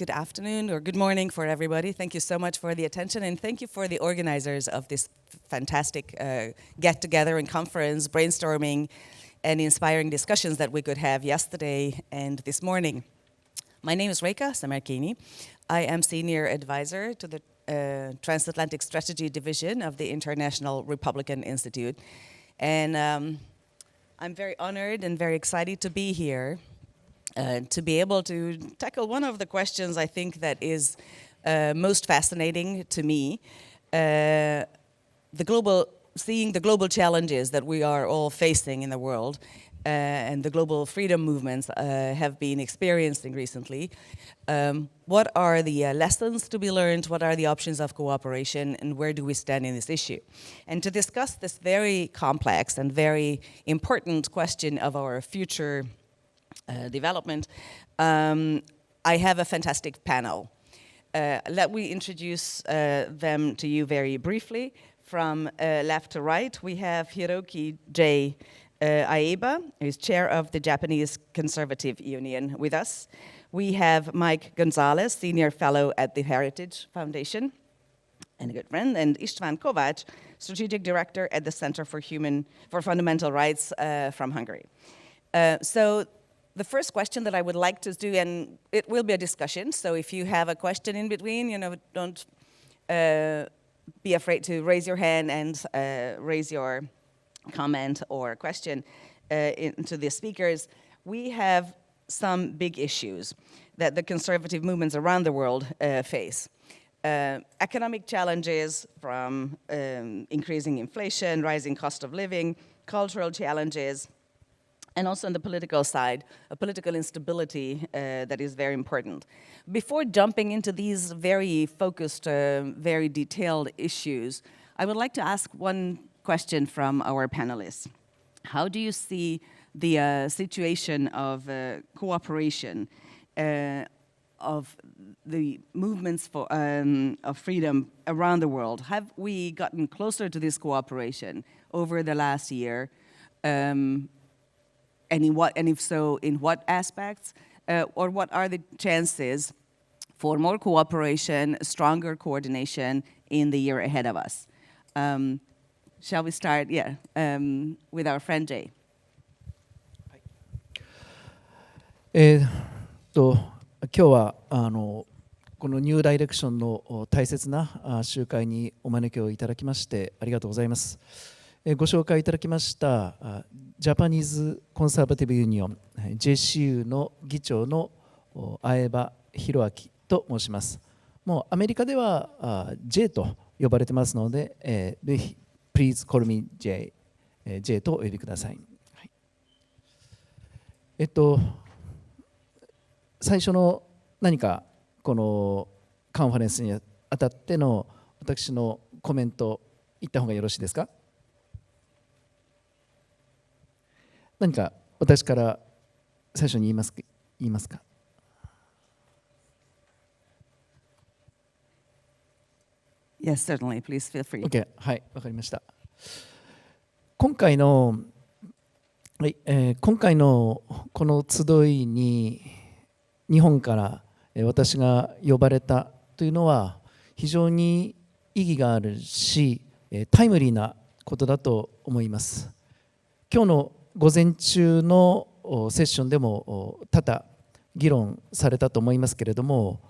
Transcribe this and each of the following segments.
good afternoon or good morning for everybody. Thank you so much for the attention, and thank you for the organizers of this fantastic get-together and conference, brainstorming and inspiring discussions that we could have yesterday and this morning. My name is Réka, Szemerkényi. I am Senior Advisor to the Transatlantic Strategy Division of the International Republican Institute. And I'm very honored and very excited to be here to be able to tackle one of the questions I think that is most fascinating to me, seeing the global challenges that we are all facing in the world and the global freedom movements have been experiencing recently. What are the lessons to be learned? What are the options of cooperation? And where do we stand in this issue? And to discuss this very complex and very important question of our future development, I have a fantastic panel. Let me introduce them to you very briefly. From left to right, we have Hiroaki J. Aeba, who is chair of the Japanese Conservative Union, with us. We have Mike Gonzalez, senior fellow at the Heritage Foundation, and a good friend, and István Kovács, strategic director at the Center for Fundamental Rights from Hungary. So the first question that I would like to do, and it will be a discussion, so if you have a question in between, don't be afraid to raise your hand and raise your comment or question into the speakers. We have some big issues that the conservative movements around the world face. Economic challenges from increasing inflation, rising cost of living, cultural challenges, and also on the political side, a political instability that is very important. Before jumping into these very focused, very detailed issues, I would like to ask one question from our panelists. How do you see the situation of cooperation of the movements for of freedom around the world? Have we gotten closer to this cooperation over the last year? And if so, in what aspects? Or what are the chances for more cooperation, stronger coordination in the year ahead of us? Shall we start, with our friend Jay? 今日はこのニューダイレクションの大切な集会にお招きをいただきましてありがとうございます。ご紹介いただきましたジャパニーズコンサバティブユニオン JCU の議長のAeba Hiroakiと申します。もうアメリカではJ と呼ばれてますので、ぜひ Please call me J、J とお呼びください。はい、最初の何かこのカンファレンスにあたっての私のコメント言った方がよろしいですか？何か私から最初に言いますか？ Yes, certainly. Please feel free. OK、はい、わかりました。今回のこの集いに日本から私が呼ばれたというのは非常に意義があるし、タイムリーなことだと思います。今日の午前中のセッションでも多々議論されたと思いますけれども、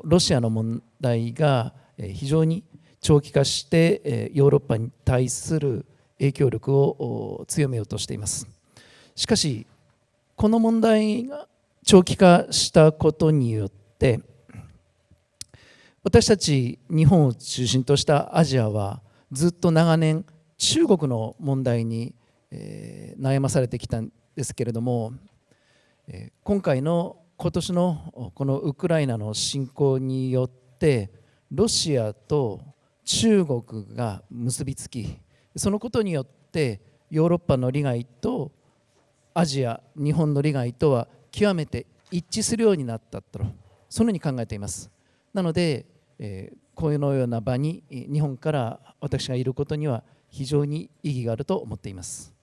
ロシアの問題が非常に長期化してヨーロッパに対する影響力を強めようとしています。しかしこの問題が長期化したことによって私たち日本を中心としたアジアはずっと長年中国の問題に悩まされてきたんですけれども、今年のこのウクライナの侵攻によってロシアと中国が結びつき、そのことによってヨーロッパの利害とアジア、日本の利害とは極めて一致するようになったと、そのように考えています。なので、このような場に日本から私がいることには非常に意義があると思っています。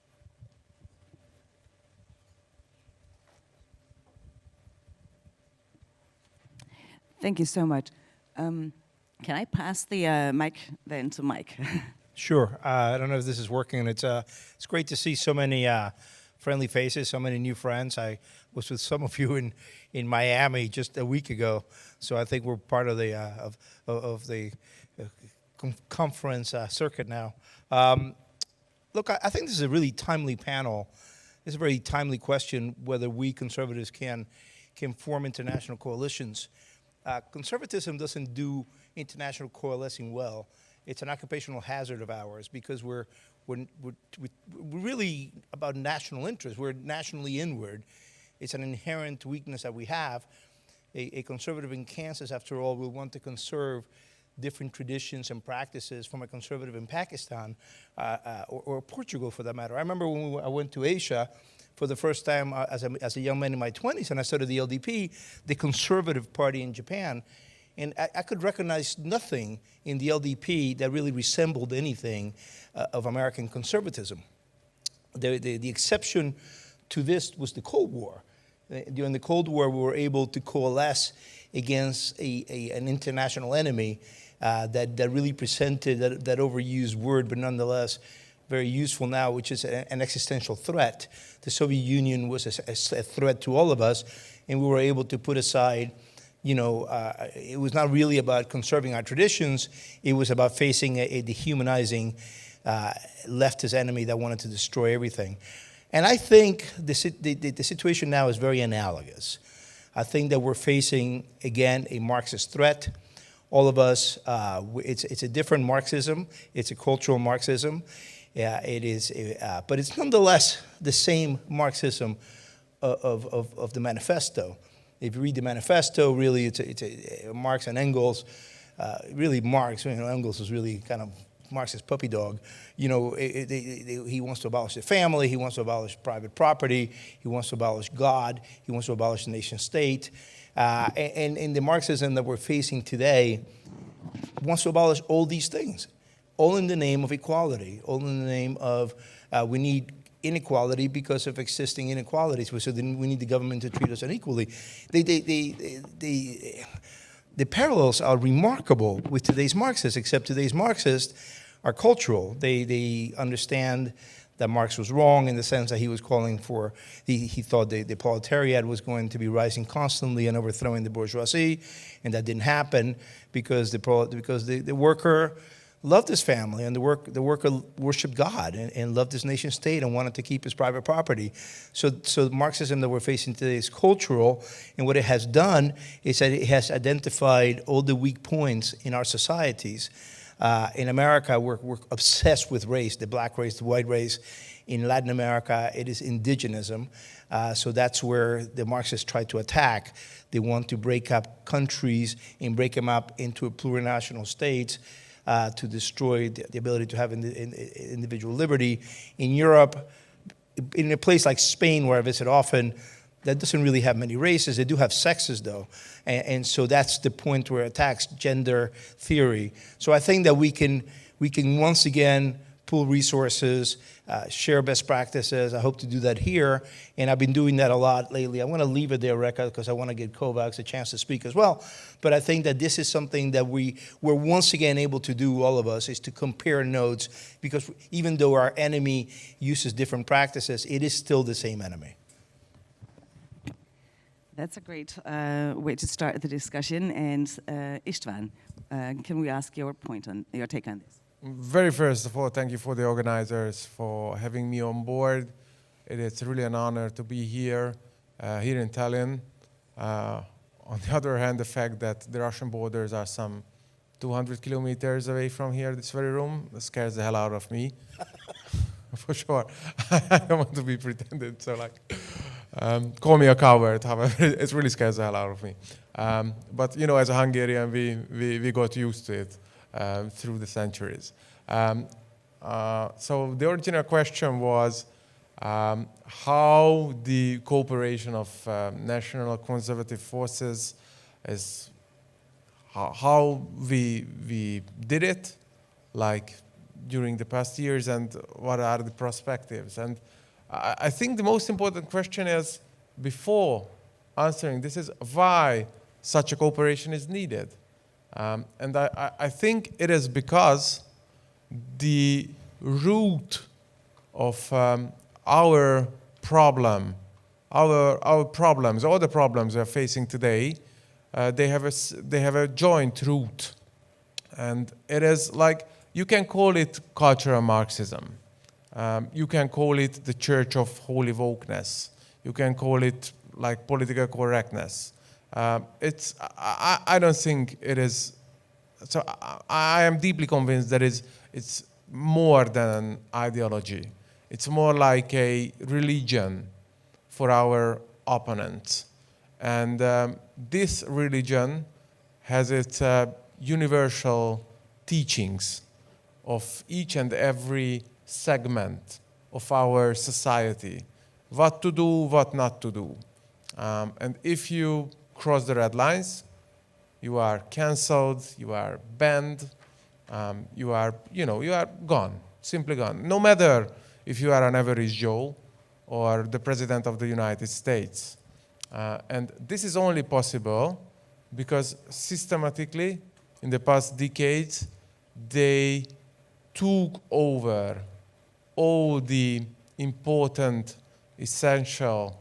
Thank you so much. Can I pass the mic then to Mike? Sure. I don't know if this is working. It's great to see so many friendly faces, so many new friends. I was with some of you in Miami just a week ago, so I think we're part of the conference circuit now. Look, I think this is a really timely panel. It's a very timely question whether we conservatives can form international coalitions. Conservatism doesn't do international coalescing well. It's an occupational hazard of ours because we're really about national interest. We're nationally inward. It's an inherent weakness that we have. A conservative in Kansas, after all, will want to conserve different traditions and practices from a conservative in Pakistan or Portugal, for that matter. I remember when I went to Asia for the first time as a young man in my 20s, and I started the LDP, the conservative party in Japan. And I could recognize nothing in the LDP that really resembled anything of American conservatism. The exception to this was the Cold War. During the Cold War, we were able to coalesce against an international enemy that really presented that overused word, but nonetheless very useful now, which is an existential threat. The Soviet Union was a threat to all of us, and we were able to put aside, it was not really about conserving our traditions. It was about facing a dehumanizing leftist enemy that wanted to destroy everything. And I think the situation now is very analogous. I think that we're facing, again, a Marxist threat. All of us, it's a different Marxism. It's a cultural Marxism. Yeah, it is, but it's nonetheless the same Marxism of the manifesto. If you read the manifesto, really, it's a Marx and Engels. Really, Marx, Engels was really kind of Marx's puppy dog. He wants to abolish the family. He wants to abolish private property. He wants to abolish God. He wants to abolish the nation state. And the Marxism that we're facing today wants to abolish all these things, all in the name of equality, all in the name of we need inequality because of existing inequalities. So then we need the government to treat us unequally. The parallels are remarkable with today's Marxists, except today's Marxists are cultural. They understand that Marx was wrong in the sense that he was calling for, he thought the proletariat was going to be rising constantly and overthrowing the bourgeoisie, and that didn't happen because the worker loved his family, and the worker worshipped God and loved his nation state and wanted to keep his private property. So the Marxism that we're facing today is cultural, and what it has done is that it has identified all the weak points in our societies. In America, we're obsessed with race, the black race, the white race. In Latin America, it is indigenism. So that's where the Marxists try to attack. They want to break up countries and break them up into plurinational states to destroy the ability to have individual liberty. In Europe, in a place like Spain, where I visit often, that doesn't really have many races. They do have sexes, though. And so that's the point where it attacks gender theory. So I think that we can once again pool resources, share best practices. I hope to do that here, and I've been doing that a lot lately. I'm going to leave it there, Réka, because I want to give Kovács a chance to speak as well. But I think that this is something that we're once again able to do, all of us, is to compare notes, because even though our enemy uses different practices, it is still the same enemy. That's a great way to start the discussion. And István, can we ask your take on this? Very first of all, thank you for the organizers for having me on board. It is really an honor to be here in Tallinn. On the other hand, the fact that the Russian borders are some 200 kilometers away from here, this very room, scares the hell out of me. For sure. I don't want to be pretended, so call me a coward, however, it really scares the hell out of me. But as a Hungarian, we got used to it through the centuries. So the original question was how the cooperation of national conservative forces is, how we did it, during the past years, and what are the perspectives. And I think the most important question is, before answering this, is why such a cooperation is needed. And I think it is because the root of our problem, our problems, all the problems we are facing today, they have a joint root. And it is like, you can call it cultural Marxism. You can call it the Church of Holy Wokeness. You can call it like political correctness. I don't think it is. So I am deeply convinced that it's more than an ideology. It's more like a religion for our opponents. And this religion has its universal teachings of each and every segment of our society. What to do, what not to do. And if you cross the red lines, you are cancelled, you are banned, you are gone, simply gone. No matter if you are an average Joe or the President of the United States. And this is only possible because systematically, in the past decades, they took over all the important, essential,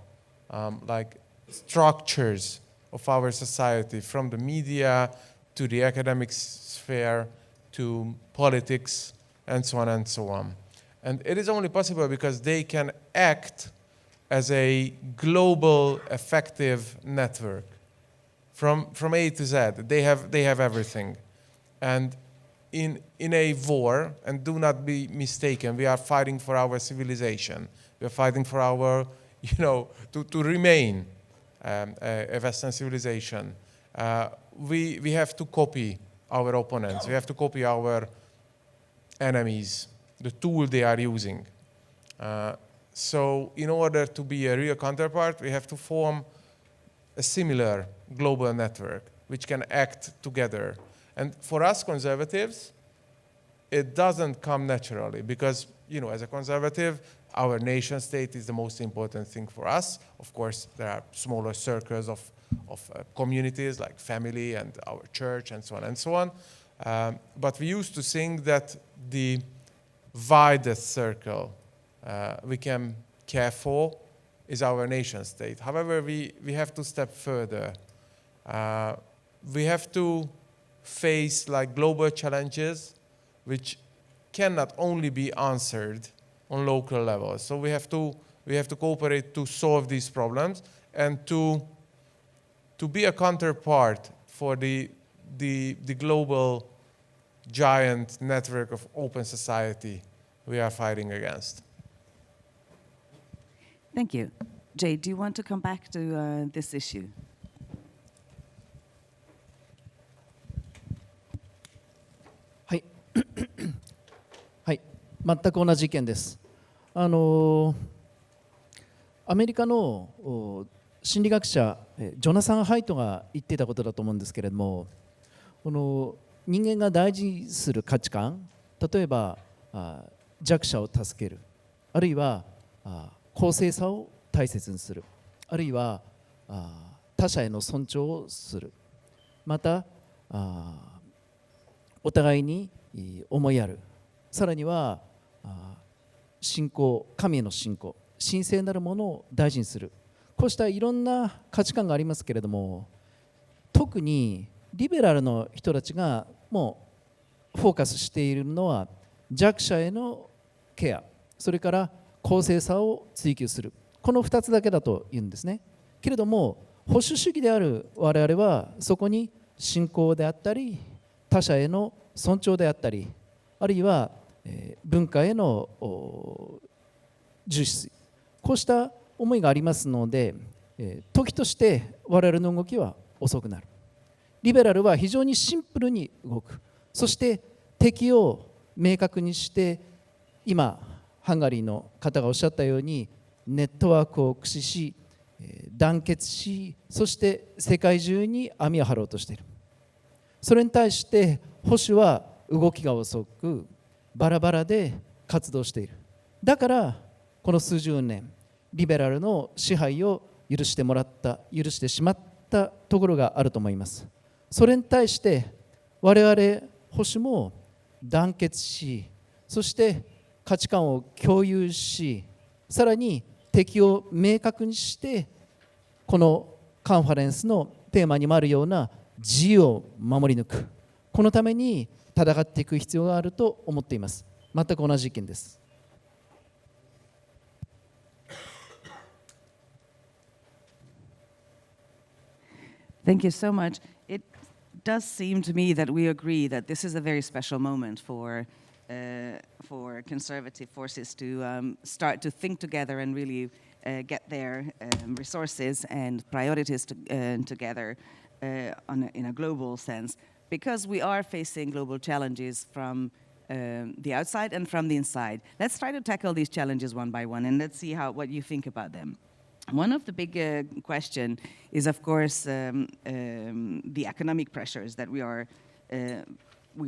structures of our society, from the media to the academic sphere to politics and so on and so on. And it is only possible because they can act as a global effective network from A to Z. They have everything. And in a war, and do not be mistaken, we are fighting for our civilization. We are fighting for our, to remain a Western civilization. We have to copy our opponents. We have to copy our enemies, the tool they are using. So in order to be a real counterpart, we have to form a similar global network which can act together. And for us conservatives, it doesn't come naturally because, as a conservative, our nation state is the most important thing for us. Of course, there are smaller circles of communities like family and our church and so on and so on. But we used to think that the widest circle we can care for is our nation state. However, we have to step further. We have to face global challenges which cannot only be answered on local levels. So we have to cooperate to solve these problems and to be a counterpart for the global giant network of open society we are fighting against. Thank you. Jay, do you want to come back to this issue?はい、全く同じ意見です。アメリカの心理学者ジョナサン・ハイトが言っていたことだと思うんですけれども、この人間が大事にする価値観、例えば弱者を助ける、あるいは公正さを大切にする、あるいは他者への尊重をする、またお互いに思いやる、さらには信仰、神への信仰、神聖なるものを大事にする、こうしたいろんな価値観がありますけれども、特にリベラルの人たちがもうフォーカスしているのは弱者へのケア、それから公正さを追求する、この2つだけだと言うんですね。けれども保守主義である我々はそこに信仰であったり他者への尊重であったり、あるいは文化への重視、こうした思いがありますので、時として我々の動きは遅くなる。リベラルは非常にシンプルに動く。そして敵を明確にして、今ハンガリーの方がおっしゃったようにネットワークを駆使し団結し、そして世界中に網を張ろうとしている。それに対して保守は動きが遅くバラバラで活動している。だからこの数十年リベラルの支配を許してしまっったところがあると思います。それに対して我々保守も団結し、そして価値観を共有し、さらに敵を明確にして、このカンファレンスのテーマにもあるような自由を守り抜く、このために戦っていく必要があると思っています。全く同じ意見です。Thank you so much. It does seem to me that we agree that this is a very special moment for conservative forces to start to think together and really get their resources and priorities together in a global sense, because we are facing global challenges from the outside and from the inside. Let's try to tackle these challenges one by one, and let's see what you think about them. One of the big questions is, of course, the economic pressures that we are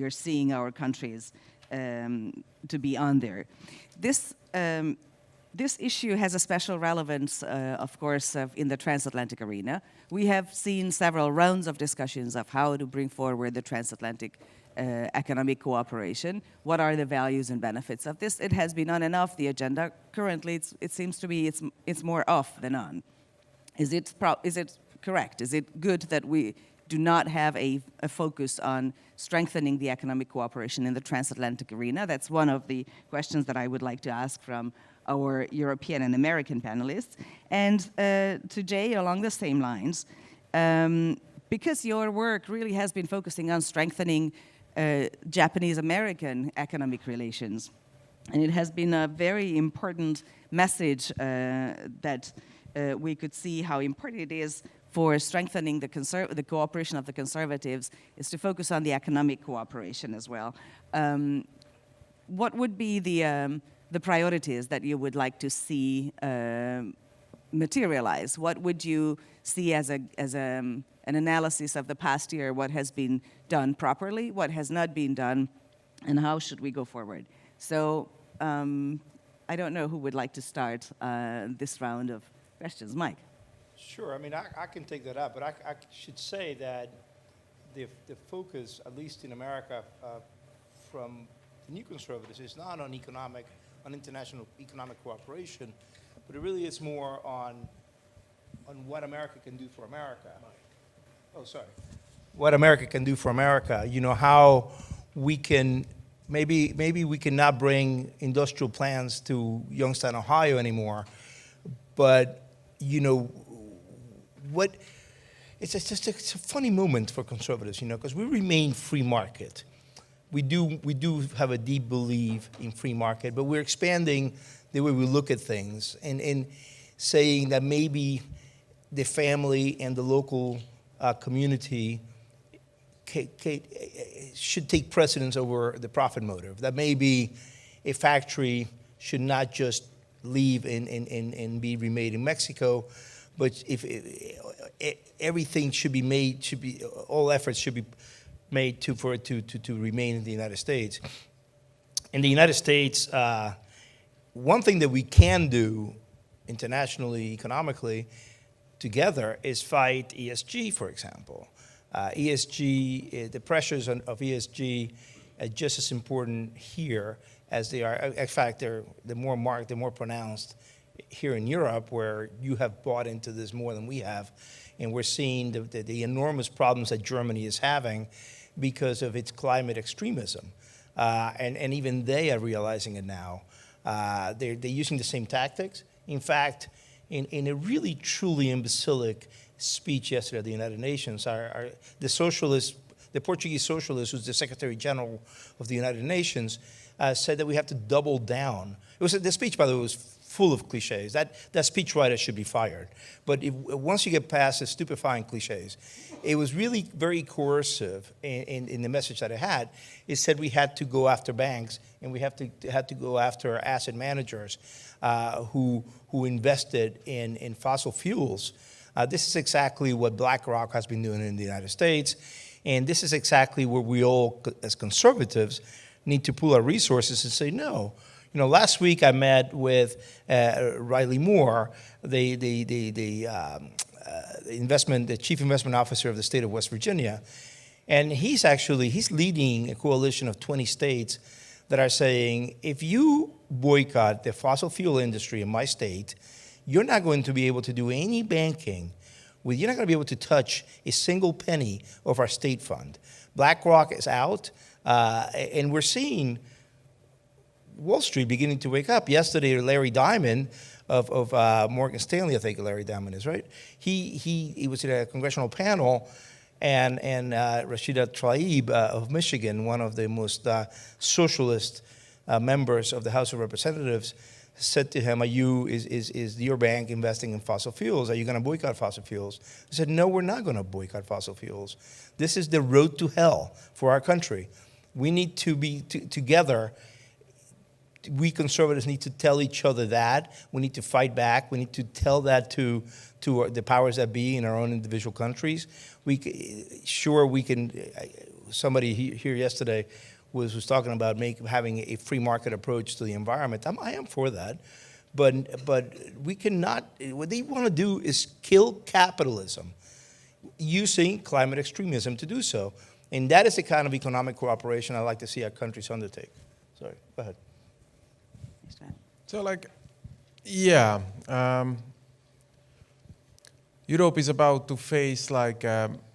seeing our countries to be under. This issue has a special relevance, of course, in the transatlantic arena. We have seen several rounds of discussions of how to bring forward the transatlantic economic cooperation. What are the values and benefits of this? It has been on and off the agenda. Currently, it seems to be it's more off than on. Is it correct? Is it good that we do not have a focus on strengthening the economic cooperation in the transatlantic arena? That's one of the questions that I would like to ask from our European and American panelists. And to Jay, along the same lines, because your work really has been focusing on strengthening Japanese-American economic relations, and it has been a very important message that we could see how important it is for strengthening the cooperation of the conservatives is to focus on the economic cooperation as well. What would be the priorities that you would like to see materialize? What would you see as an analysis of the past year? What has been done properly? What has not been done? And how should we go forward? So I don't know who would like to start this round of questions. Mike. Sure. I mean, I can take that up, but I should say that the focus, at least in America, from the new conservatives, is not on international economic cooperation, but it really is more on what America can do for America. Oh, sorry. What America can do for America. You know, how we can, maybe we cannot bring industrial plants to Youngstown, Ohio anymore, but, you know, it's a funny moment for conservatives, you know, because we remain free market. We do have a deep belief in free market, but we're expanding the way we look at things and saying that maybe the family and the local community should take precedence over the profit motive. That maybe a factory should not just leave and be remade in Mexico, but if everything should be made, all efforts should be made for it to remain in the United States. In the United States, one thing that we can do internationally, economically, together is fight ESG, for example. ESG, the pressures of ESG are just as important here as they are. In fact, they're more marked, they're more pronounced here in Europe, where you have bought into this more than we have. And we're seeing the enormous problems that Germany is having because of its climate extremism. And even they are realizing it now. They're using the same tactics. In fact, in a really truly imbecilic speech yesterday at the United Nations, the Portuguese socialist, who's the Secretary General of the United Nations, said that we have to double down. The speech, by the way, was full of cliches. That speechwriter should be fired. But once you get past the stupefying cliches, it was really very coercive in the message that it had. It said we had to go after banks and we had to go after asset managers who invested in fossil fuels. This is exactly what BlackRock has been doing in the United States, and this is exactly where we all, as conservatives, need to pool our resources and say no. You know, last week I met with Riley Moore, the the chief investment officer of the state of West Virginia. And he's leading a coalition of 20 states that are saying, if you boycott the fossil fuel industry in my state, you're not going to be able to do any banking. You're not going to be able to touch a single penny of our state fund. BlackRock is out, and we're seeing Wall Street beginning to wake up. Yesterday, Larry Diamond of Morgan Stanley, I think Larry Diamond is, right? He was at a congressional panel, and Rashida Tlaib of Michigan, one of the most socialist members of the House of Representatives, said to him, is your bank investing in fossil fuels? Are you going to boycott fossil fuels? He said, no, we're not going to boycott fossil fuels. This is the road to hell for our country. We need to be together. We conservatives need to tell each other that. We need to fight back. We need to tell that to the powers that be in our own individual countries. We can. Somebody here yesterday was talking about having a free market approach to the environment. I am for that, but we cannot. What they want to do is kill capitalism, using climate extremism to do so, and that is the kind of economic cooperation I'd like to see our countries undertake. Sorry, go ahead. So, Europe is about to face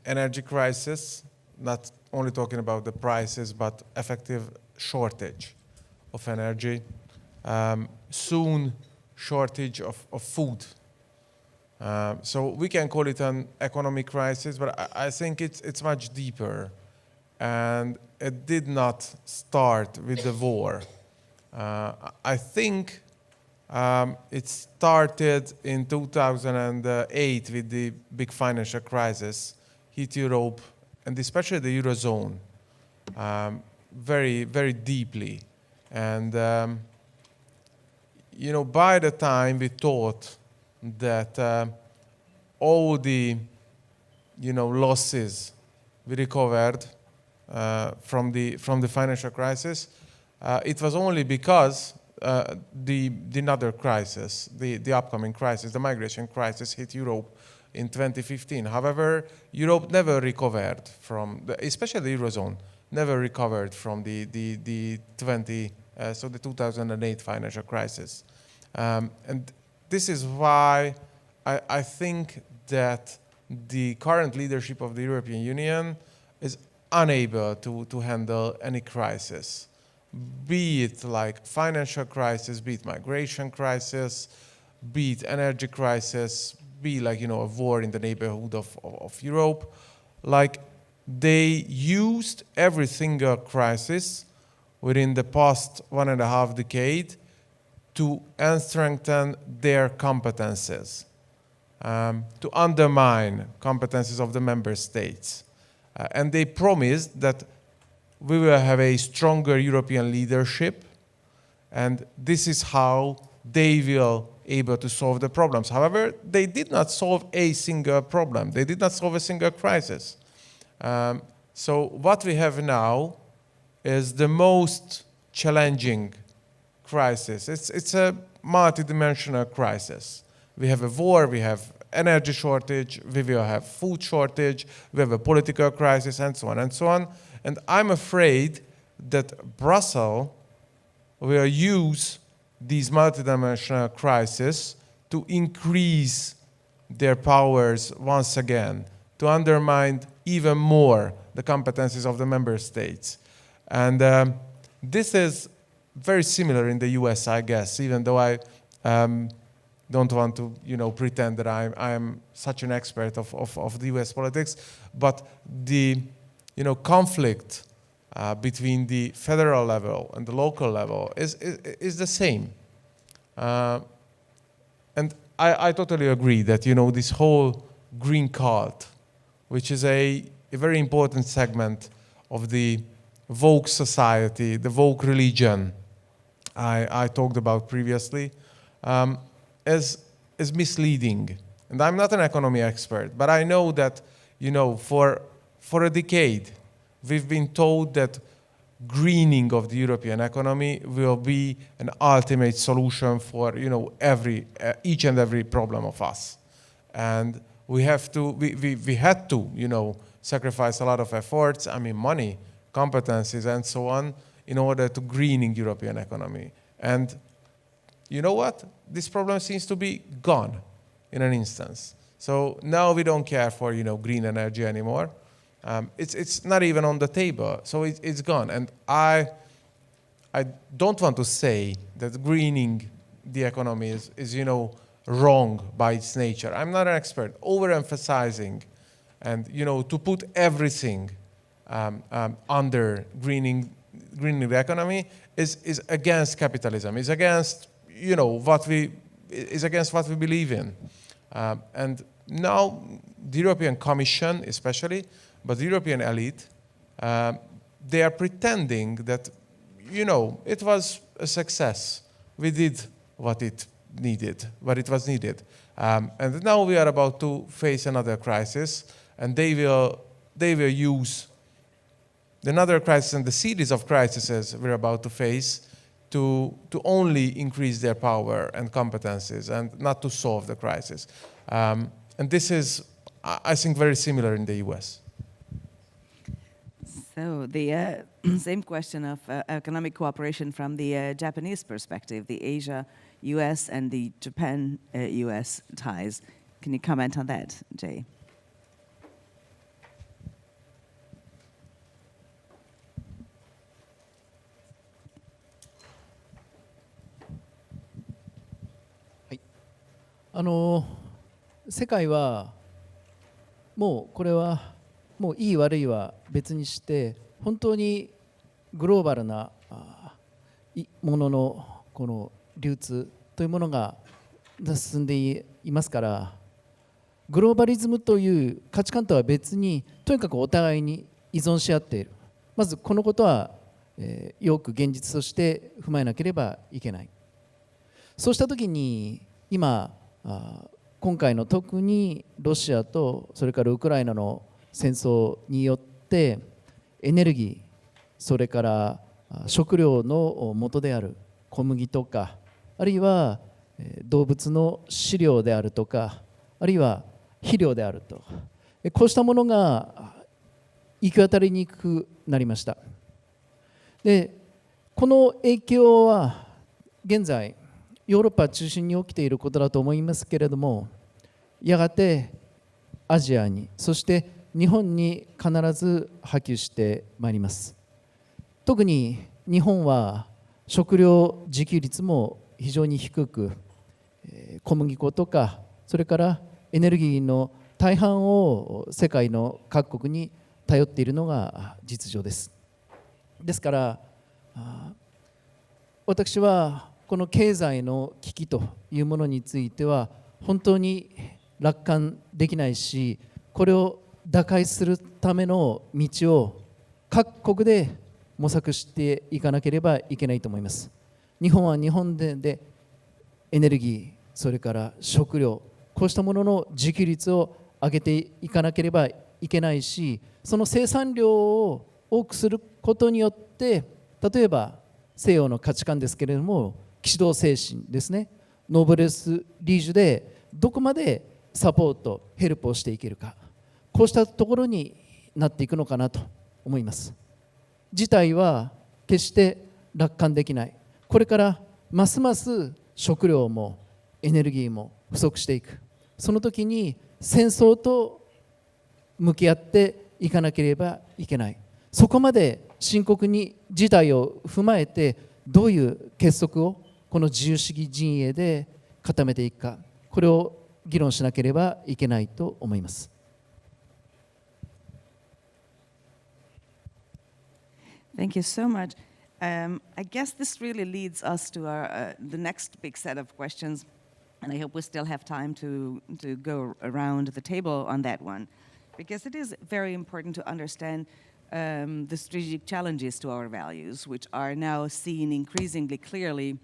energy crisis, not only talking about the prices, but effective shortage of energy. Soon, shortage of food. So we can call it an economic crisis, but I think it's much deeper. And it did not start with the war. I think it started in 2008 with the big financial crisis, hit Europe, and especially the Eurozone, very, very deeply. And, by the time we thought that all the, losses we recovered from the financial crisis, it was only because the another crisis, the upcoming crisis, the migration crisis, hit Europe in 2015. However, Europe never recovered especially the Eurozone, never recovered from the 2008 financial crisis. And this is why I think that the current leadership of the European Union is unable to handle any crisis, be it like financial crisis, be it migration crisis, be it energy crisis, be like, a war in the neighborhood of Europe. Like, they used every single crisis within the past 1.5 decades to strengthen their competences, to undermine competences of the member states. And they promised that we will have a stronger European leadership, and this is how they will able to solve the problems. However, they did not solve a single problem. They did not solve a single crisis. So what we have now is the most challenging crisis. It's a multidimensional crisis. We have a war, we have energy shortage, we will have food shortage, we have a political crisis, and so on and so on. And I'm afraid that Brussels will use these multidimensional crises to increase their powers once again, to undermine even more the competencies of the member states. And this is very similar in the US, I guess, even though I don't want to pretend that I'm such an expert of the US politics, but the conflict between the federal level and the local level is the same. And I totally agree that this whole green cult, which is a very important segment of the woke society, the woke religion I talked about previously, is misleading. And I'm not an economy expert, but I know that for a decade we've been told that greening of the European economy will be an ultimate solution for each and every problem of us. And we had to, sacrifice a lot of efforts, money, competencies, and so on, in order to greening European economy. And you know what? This problem seems to be gone in an instance. So now we don't care for, green energy anymore. It's not even on the table, so it's gone. And I don't want to say that greening the economy is wrong by its nature. I'm not an expert. Overemphasizing and, to put everything under greening the economy is against capitalism. Is against, what we believe in. And now the European Commission, especially, but the European elite, they are pretending that, it was a success. We did what it was needed. And now we are about to face another crisis, and they will use another crisis and the series of crises we're about to face to only increase their power and competencies and not to solve the crisis. And this is, I think, very similar in the US. So the same question of economic cooperation from the Japanese perspective, the Asia-US and the Japan-US ties. Can you comment on that, Jay? Hi. 世界はもうこれはもういい悪いは別にして本当にグローバルなもののこの流通というものが進んでいますから、グローバリズムという価値観とは別にとにかくお互いに依存し合っている。まずこのことはよく現実として踏まえなければいけない。そうしたときに今回の特にロシアとそれからウクライナの戦争によってエネルギー、それから食料の元である小麦とか、あるいは動物の飼料であるとか、あるいは肥料であると、こうしたものが行き渡りにくくなりました。で、この影響は現在ヨーロッパ中心に起きていることだと思いますけれども、やがてアジアに、そして日本に必ず波及してまいります。特に日本は食料自給率も非常に低く、小麦粉とかそれからエネルギーの大半を世界の各国に頼っているのが実情です。ですから私はこの経済の危機というものについては本当に楽観できないし、これを打開するための道を各国で模索していかなければいけないと思います。日本は日本でエネルギー、それから食料、こうしたものの自給率を上げていかなければいけないし、その生産量を多くすることによって、例えば西洋の価値観ですけれども、騎士道精神ですね、ノーブレスリージュでどこまでサポート、ヘルプをしていけるか、こうしたところになっていくのかなと思います。事態は決して楽観できない。これからますます食料もエネルギーも不足していく。その時に戦争と向き合っていかなければいけない。そこまで深刻に事態を踏まえてどういう結束をこの自由主義陣営で固めていくか、これを議論しなければいけないと思います。Thank you so much. I guess this really leads us to the next big set of questions, and I hope we still have time to go around the table on that one, because it is very important to understand the strategic challenges to our values, which are now seen increasingly clearly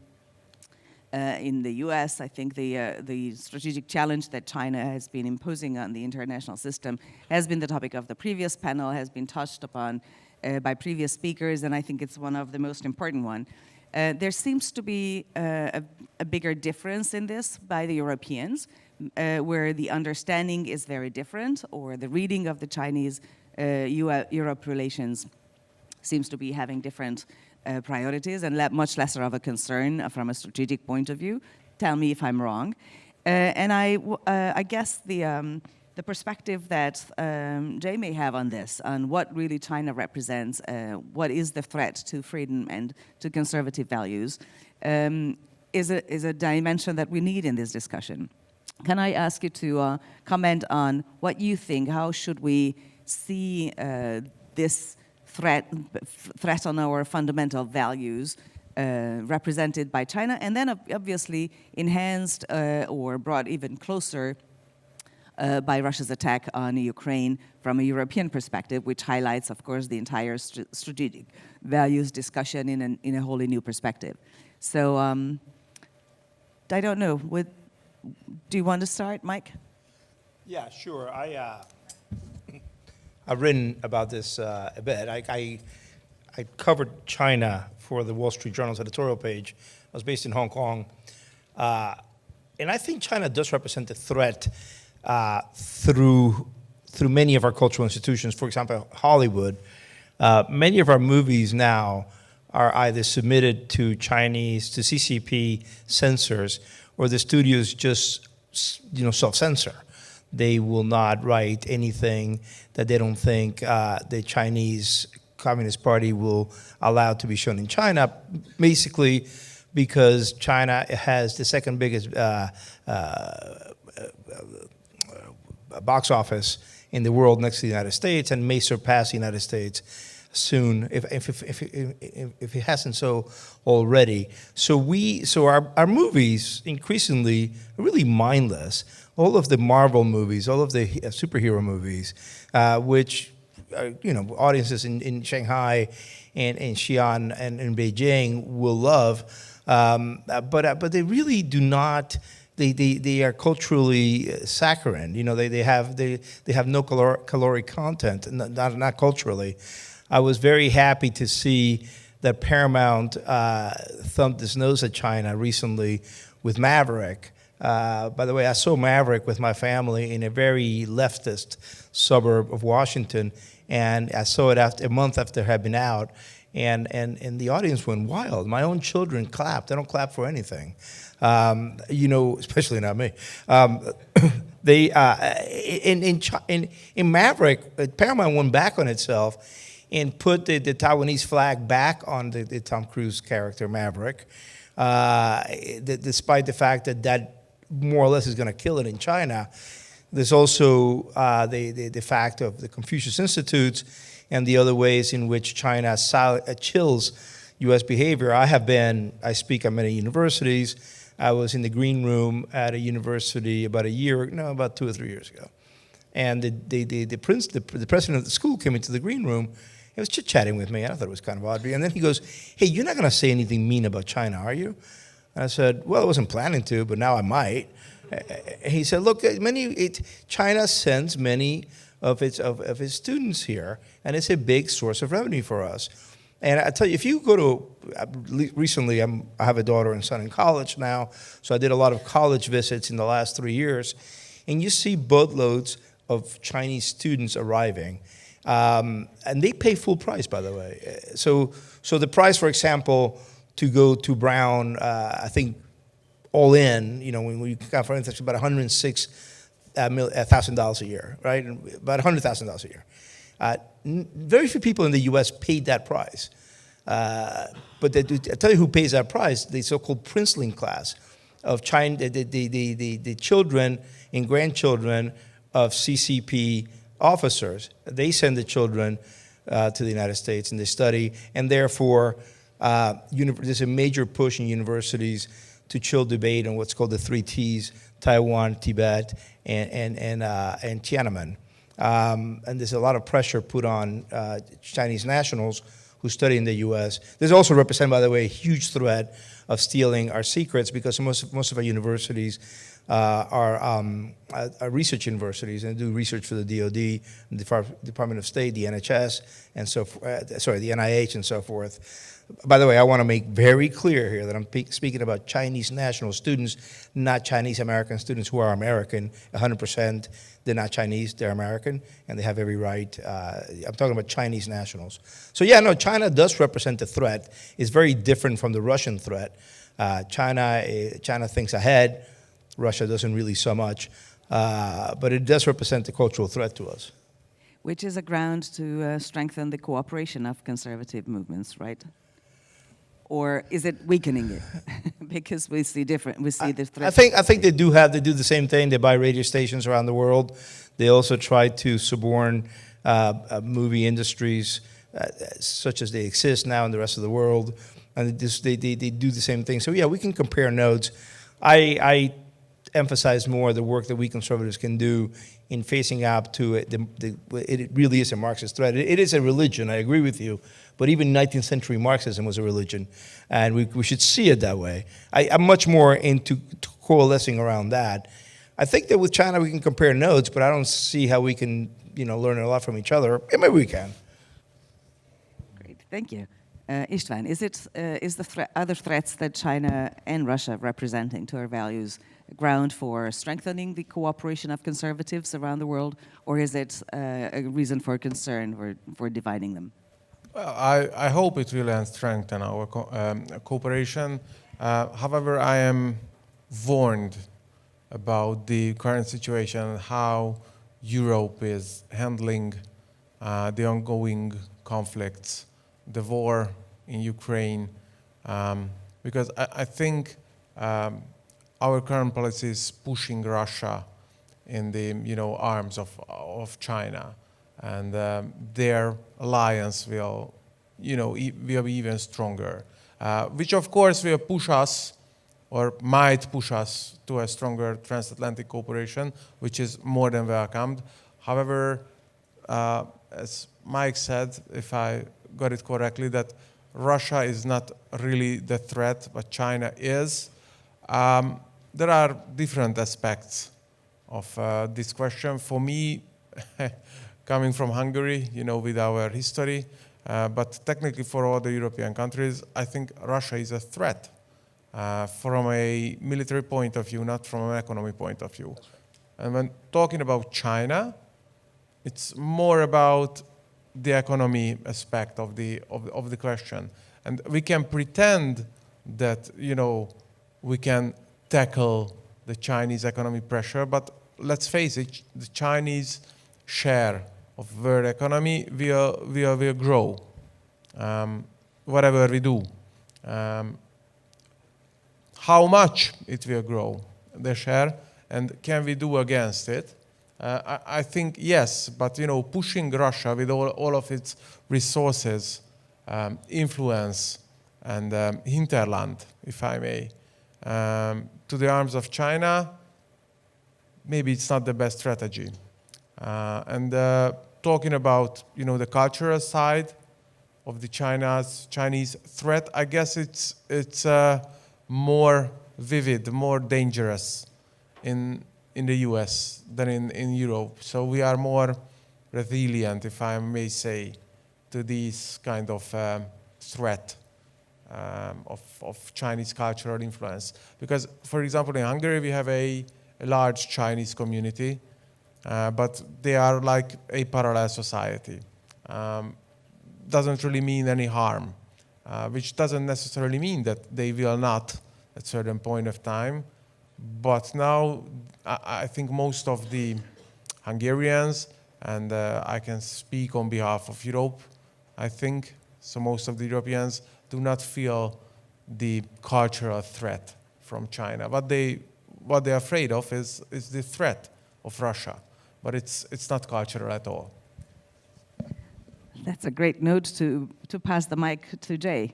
in the US. I think the strategic challenge that China has been imposing on the international system has been the topic of the previous panel, has been touched upon by previous speakers, and I think it's one of the most important one. There seems to be a bigger difference in this by the Europeans, where the understanding is very different, or the reading of the Chinese-Europe relations seems to be having different priorities and much lesser of a concern from a strategic point of view. Tell me if I'm wrong. And I guess the perspective that Jay may have on this, on what really China represents, what is the threat to freedom and to conservative values, is a dimension that we need in this discussion. Can I ask you to comment on what you think? How should we see this threat on our fundamental values represented by China, and then obviously enhanced or brought even closer by Russia's attack on Ukraine from a European perspective, which highlights, of course, the entire strategic values discussion in a wholly new perspective. So I don't know. Do you want to start, Mike? Yeah, sure. I've written about this a bit. I covered China for the Wall Street Journal's editorial page. I was based in Hong Kong. And I think China does represent a threat through many of our cultural institutions. For example, Hollywood. Many of our movies now are either submitted to CCP censors, or the studios just self-censor. They will not write anything that they don't think the Chinese Communist Party will allow to be shown in China, basically because China has the second biggest box office in the world next to the United States, and may surpass the United States soon, if it hasn't so already. So our movies increasingly are really mindless. All of the Marvel movies, all of the superhero movies, which audiences in Shanghai and in Xi'an and in Beijing will love, but they really do not. They are culturally saccharine. They have no caloric content, not culturally. I was very happy to see that Paramount thumped its nose at China recently with Maverick. By the way, I saw Maverick with my family in a very leftist suburb of Washington, and I saw it a month after it had been out, and the audience went wild. My own children clapped. They don't clap for anything, especially not me. They in Maverick, Paramount went back on itself and put the Taiwanese flag back on the Tom Cruise character Maverick, despite the fact that more or less is going to kill it in China. There's also the fact of the Confucius Institutes and the other ways in which China chills U.S. behavior. I speak at many universities. I was in the green room at a university about 2 or 3 years ago. And the president of the school came into the green room. He was chit-chatting with me. I thought it was kind of odd. And then he goes, "Hey, you're not going to say anything mean about China, are you?" And I said, "Well, I wasn't planning to, but now I might." He said, "Look, China sends many of its students here, and it's a big source of revenue for us." And I tell you, if you go to, recently I have a daughter and son in college now, so I did a lot of college visits in the last 3 years, and you see boatloads of Chinese students arriving. And they pay full price, by the way. So the price, for example, to go to Brown, I think all in, when we count for instance, about $106,000 a year, right? About $100,000 a year. Very few people in the U.S. paid that price. But I tell you who pays that price: the so-called princeling class of China, the children and grandchildren of CCP officers. They send the children to the United States and they study, and therefore there's a major push in universities to chill debate on what's called the 3 Ts: Taiwan, Tibet, and Tiananmen. And there's a lot of pressure put on Chinese nationals who study in the U.S. There's also represented, by the way, a huge threat of stealing our secrets, because most of our universities are research universities and do research for the DoD, the Department of State, the NHS, and the NIH and so forth. By the way, I want to make very clear here that I'm speaking about Chinese national students, not Chinese American students who are American. 100%, they're not Chinese, they're American, and they have every right. I'm talking about Chinese nationals. So yeah, no, China does represent a threat. It's very different from the Russian threat. China thinks ahead. Russia doesn't really so much. But it does represent a cultural threat to us. Which is a ground to strengthen the cooperation of conservative movements, right? Or is it weakening it? Because we see the threat. I think they do the same thing. They buy radio stations around the world. They also try to suborn movie industries, such as they exist now in the rest of the world. And they do the same thing. So yeah, we can compare notes. I emphasize more the work that we conservatives can do in facing up to it. It really is a Marxist threat. It is a religion, I agree with you, but even 19th century Marxism was a religion, and we should see it that way. I'm much more into coalescing around that. I think that with China we can compare notes, but I don't see how we can learn a lot from each other. Maybe we can. Great, thank you. István, is the other threats that China and Russia representing to our values ground for strengthening the cooperation of conservatives around the world, or is it a reason for concern for dividing them? Well, I hope it will strengthen our cooperation. However, I am warned about the current situation, how Europe is handling the ongoing conflicts, the war in Ukraine, because I think our current policy is pushing Russia in the arms of China, and their alliance will be even stronger, which of course will push us, or might push us, to a stronger transatlantic cooperation, which is more than welcomed. However, as Mike said, if I got it correctly, that Russia is not really the threat, but China is. There are different aspects of this question. For me, coming from Hungary, with our history, but technically for all the European countries, I think Russia is a threat from a military point of view, not from an economic point of view. And when talking about China, it's more about the economy aspect of the question. And we can pretend that, we can tackle the Chinese economic pressure, but let's face it, the Chinese share of world economy will grow, whatever we do. How much it will grow, the share, and can we do against it? I think yes, but pushing Russia with all of its resources, influence, and hinterland, if I may, to the arms of China, maybe it's not the best strategy. And talking about the cultural side of the Chinese threat, I guess it's more vivid, more dangerous in the US than in Europe. So we are more resilient, if I may say, to this kind of threat of Chinese cultural influence. Because, for example, in Hungary, we have a large Chinese community, but they are like a parallel society. Doesn't really mean any harm, which doesn't necessarily mean that they will not at a certain point of time. But now, I think most of the Hungarians, and I can speak on behalf of Europe, I think, so most of the Europeans do not feel the cultural threat from China. What they're afraid of is the threat of Russia, but it's not cultural at all. That's a great note to pass the mic to Jay.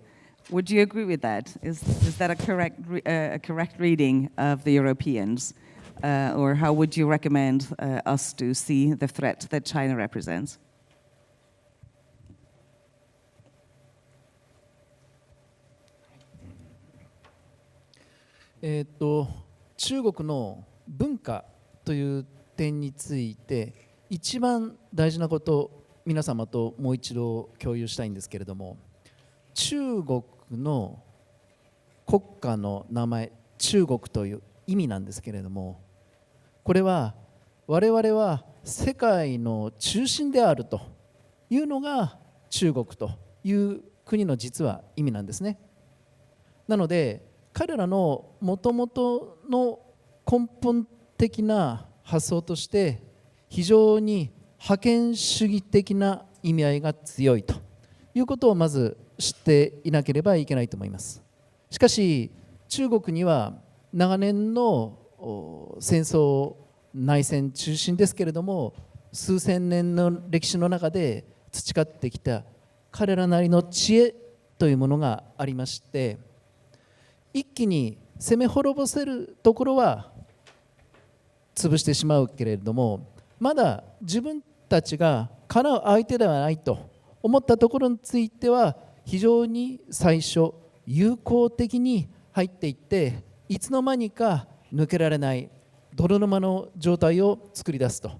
Would you agree with that? Is that a correct reading of the Europeans? Or how would you recommend us to see the threat that China represents? 文化という点について一番大事なことを皆様ともう一度共有したいんですけれども、中国の国家の名前、中国という意味なんですけれども、これは我々は世界の中心であるというのが中国という国の実は意味なんですね。なので彼らのもともとの根本的な発想として非常に覇権主義的な意味合いが強いということをまず知っていなければいけないと思います。しかし中国には長年の戦争内戦中心ですけれども、数千年の歴史の中で培ってきた彼らなりの知恵というものがありまして、一気に攻め滅ぼせるところは潰してしまうけれども、まだ自分たちがかなう相手ではないと思ったところについては非常に最初有効的に入っていって、いつの間にか抜けられない泥沼の状態を作り出すと、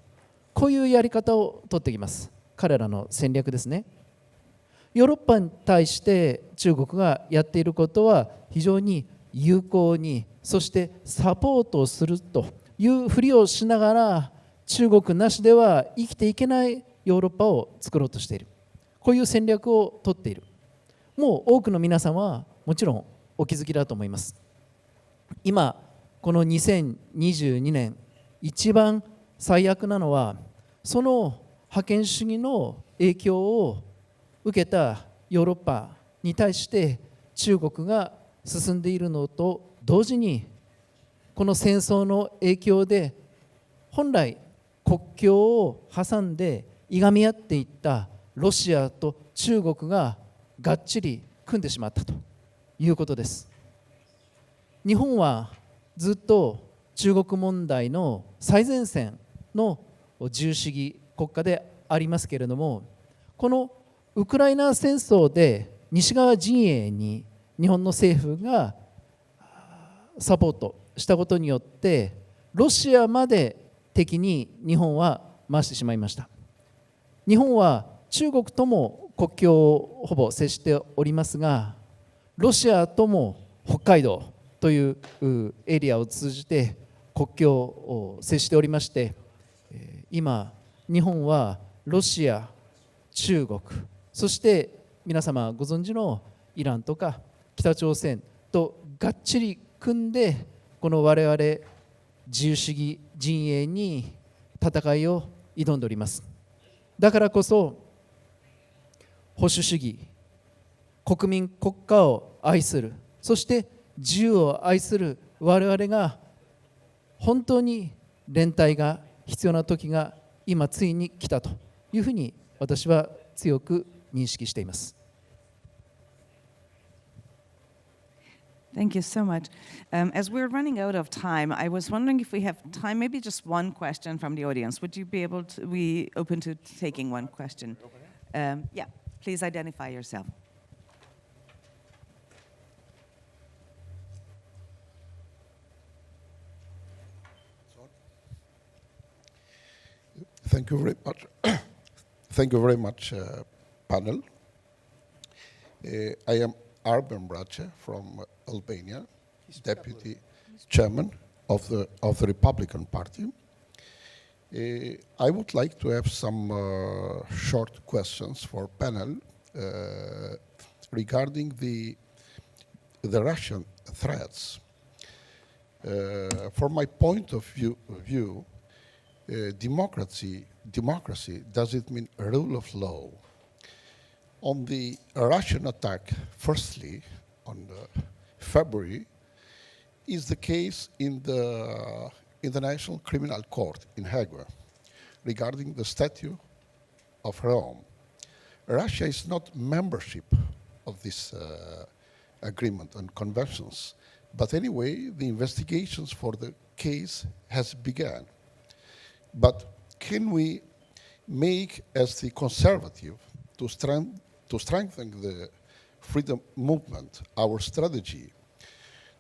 こういうやり方を取ってきます。彼らの戦略ですね。ヨーロッパに対して中国がやっていることは非常に有効に、そしてサポートをするというふりをしながら、中国なしでは生きていけないヨーロッパを作ろうとしている、こういう戦略を取っている。もう多くの皆さんはもちろんお気づきだと思います。今この2022年一番最悪なのは、その覇権主義の影響を受けたヨーロッパに対して中国が進んでいるのと同時に、この戦争の影響で本来国境を挟んでいがみ合っていったロシアと中国ががっちり組んでしまったということです。日本はずっと中国問題の最前線の自由主義国家でありますけれども、このウクライナ戦争で西側陣営に日本の政府がサポートしたことによって、ロシアまで敵に日本は回してしまいました。日本は中国とも国境をほぼ接しておりますが、ロシアとも北海道というエリアを通じて国境を接しておりまして、今日本はロシア、中国、そして皆様ご存知のイランとか北朝鮮とがっちり組んで、この我々自由主義陣営に戦いを挑んでおります。だからこそ保守主義、国民国家を愛する、そして自由を愛する我々が本当に連帯が必要な時が今ついに来たというふうに私は強く認識しています。Thank you so much. As we're running out of time, I was wondering if we have time, maybe just one question from the audience. Would you be able to be open to taking one question? Yeah, please identify yourself. Thank you very much. Thank you very much, panel. I am Arben Brace from Albania, Deputy Chairman of the Republican Party. I would like to have some short questions for panel regarding the Russian threats. From my point of view, democracy, does it mean rule of law? On the Russian attack, firstly, on February, is the case in the International Criminal Court in Hague regarding the Statute of Rome. Russia is not membership of this agreement and conventions, but anyway, the investigations for the case has begun. But can we make, as the conservative, to strengthen the freedom movement, our strategy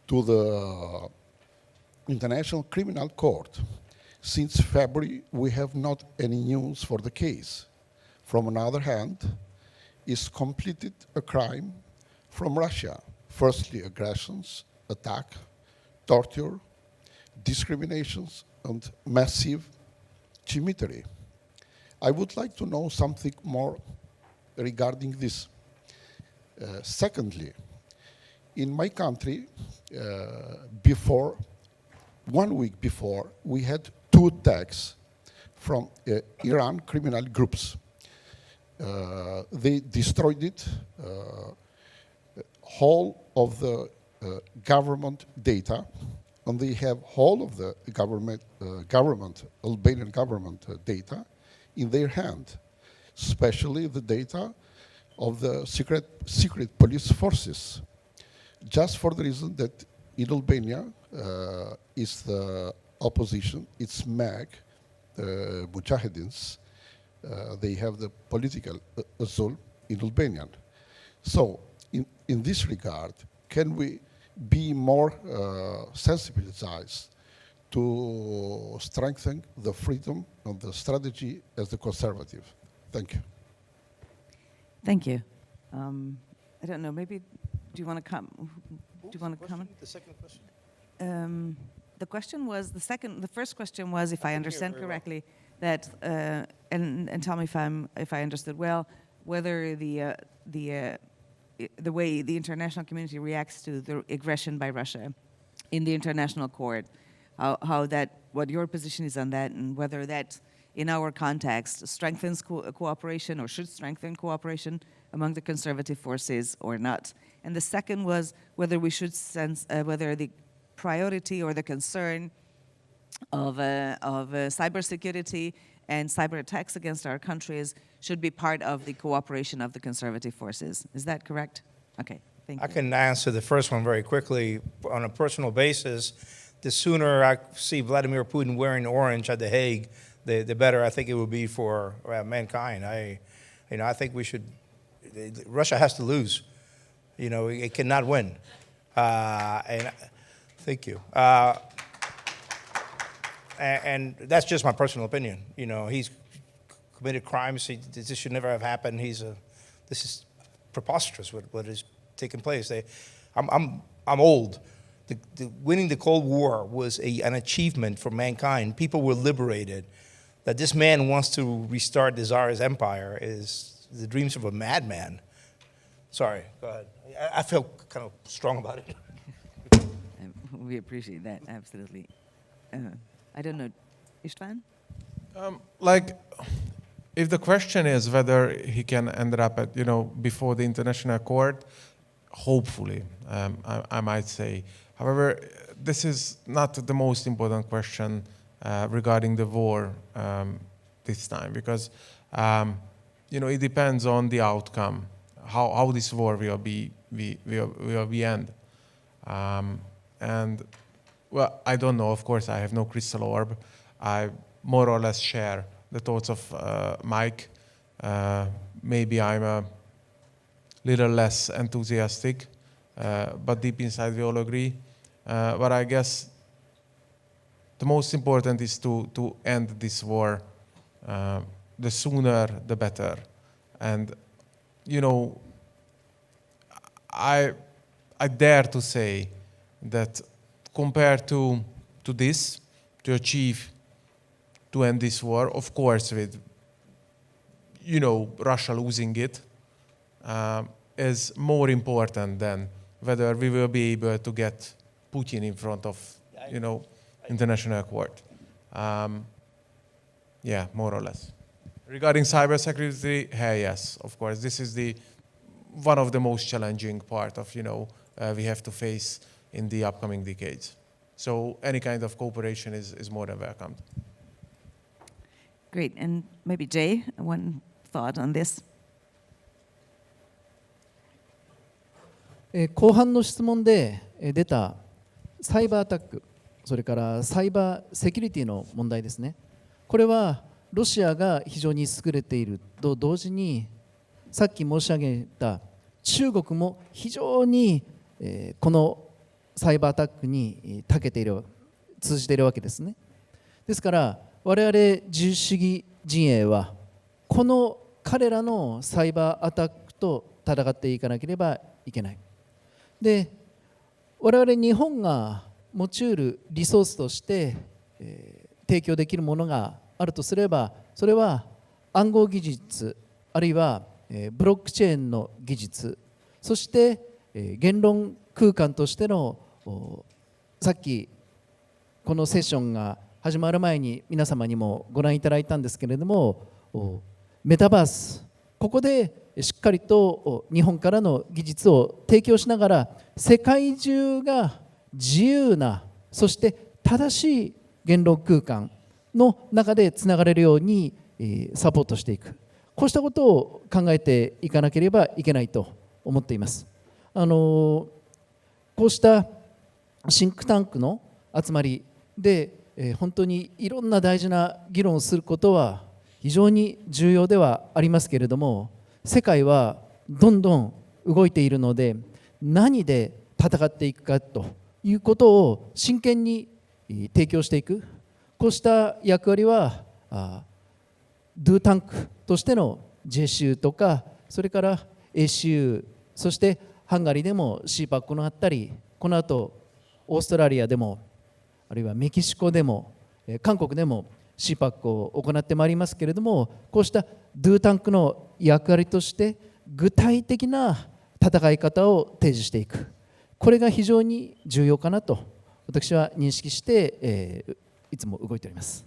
to International Criminal Court. Since February, we have not any news for the case. From another hand, is completed a crime from Russia. Firstly, aggressions, attack, torture, discriminations, and massive cemetery. I would like to know something more regarding this. Secondly, in my country, 1 week before, we had 2 attacks from Iran criminal groups. They destroyed it, whole of the government data, and they have whole of the Albanian government data in their hand, especially the data of the secret police forces, just for the reason that in Albania is the opposition, it's MAG, Mujahidins, they have the political assault in Albania. So in this regard, can we be more sensibilized to strengthen the freedom of the strategy as the conservative? Thank you. Thank you. I don't know, maybe, do you want to come? Do you want to comment? The second question? The question was, the first question was, if I understand correctly, that, and tell me if I understood well, whether the way the international community reacts to the aggression by Russia in the international court, what your position is on that, and whether that, in our context, strengthens cooperation or should strengthen cooperation among the conservative forces or not. And the second was whether we should sense, whether the priority or the concern of cybersecurity and cyber attacks against our countries should be part of the cooperation of the conservative forces. Is that correct? Okay, thank you. I can answer the first one very quickly. On a personal basis, the sooner I see Vladimir Putin wearing orange at The Hague, the better I think it would be for mankind. I think we should. Russia has to lose. It cannot win. And thank you. And that's just my personal opinion. He's committed crimes. This should never have happened. This is preposterous what is taking place. I'm old. Winning the Cold War was an achievement for mankind. People were liberated. That this man wants to restart the Tsar's empire is the dreams of a madman. Sorry, go ahead. I feel kind of strong about it. We appreciate that, absolutely. I don't know, István? If the question is whether he can end up at, before the international court, hopefully, I might say. However, this is not the most important question regarding the war this time, because it depends on the outcome, how this war will be end. And well, I don't know. Of course, I have no crystal orb. I more or less share the thoughts of Mike. Maybe I'm a little less enthusiastic, but deep inside we all agree. But I guess the most important is to end this war. The sooner, the better. And, I dare to say that compared to this, to achieve, to end this war, of course, with, Russia losing it, is more important than whether we will be able to get Putin in front of, international court. Yeah, more or less. Regarding cybersecurity, yes, of course. This is one of the most challenging part of, we have to face in the upcoming decades. So any kind of cooperation is more than welcomed. Great, and maybe Jay, one thought on this? 後半の質問で出たサイバーアタック、それからサイバーセキュリティの問題ですね。これはロシアが非常に優れていると同時に、さっき申し上げた中国も非常にこのサイバーアタックに長けている通じているわけですね。ですから我々自由主義陣営はこの彼らのサイバーアタックと戦っていかなければいけない。で、我々日本が持ち得るリソースとして、提供できるものがあるとすれば、それは暗号技術、あるいは、ブロックチェーンの技術、そして、言論空間としてのさっきこのセッションが始まる前に皆様にもご覧いただいたんですけれども、メタバース、ここでしっかりと日本からの技術を提供しながら世界中が自由な、そして正しい言論空間の中でつながれるようにサポートしていく、こうしたことを考えていかなければいけないと思っています。こうしたシンクタンクの集まりで本当にいろんな大事な議論をすることは非常に重要ではありますけれども、世界はどんどん動いているので、何で戦っていくかということを真剣に提供していく、こうした役割はDo タンクとしての JCU とか、それから ACU、 そしてハンガリーでも CPAC のあったり、この後オーストラリアでも、あるいはメキシコでも韓国でも CPAC を行ってまいりますけれども、こうした Do タンクの役割として具体的な戦い方を提示していく、これが非常に重要かなと私は認識して、いつも動いております。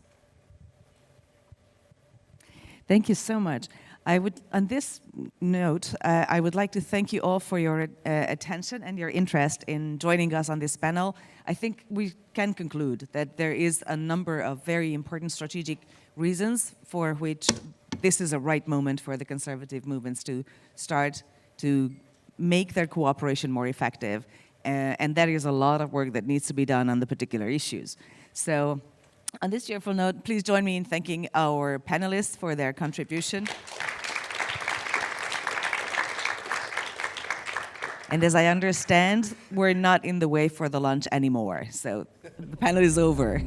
Thank you so much. On this note, I would like to thank you all for your attention and your interest in joining us on this panel. I think we can conclude that there is a number of very important strategic reasons for which this is a right moment for the conservative movements to start to make their cooperation more effective. And that is a lot of work that needs to be done on the particular issues. So, on this cheerful note, please join me in thanking our panelists for their contribution. And as I understand, we're not in the way for the lunch anymore, so the panel is over.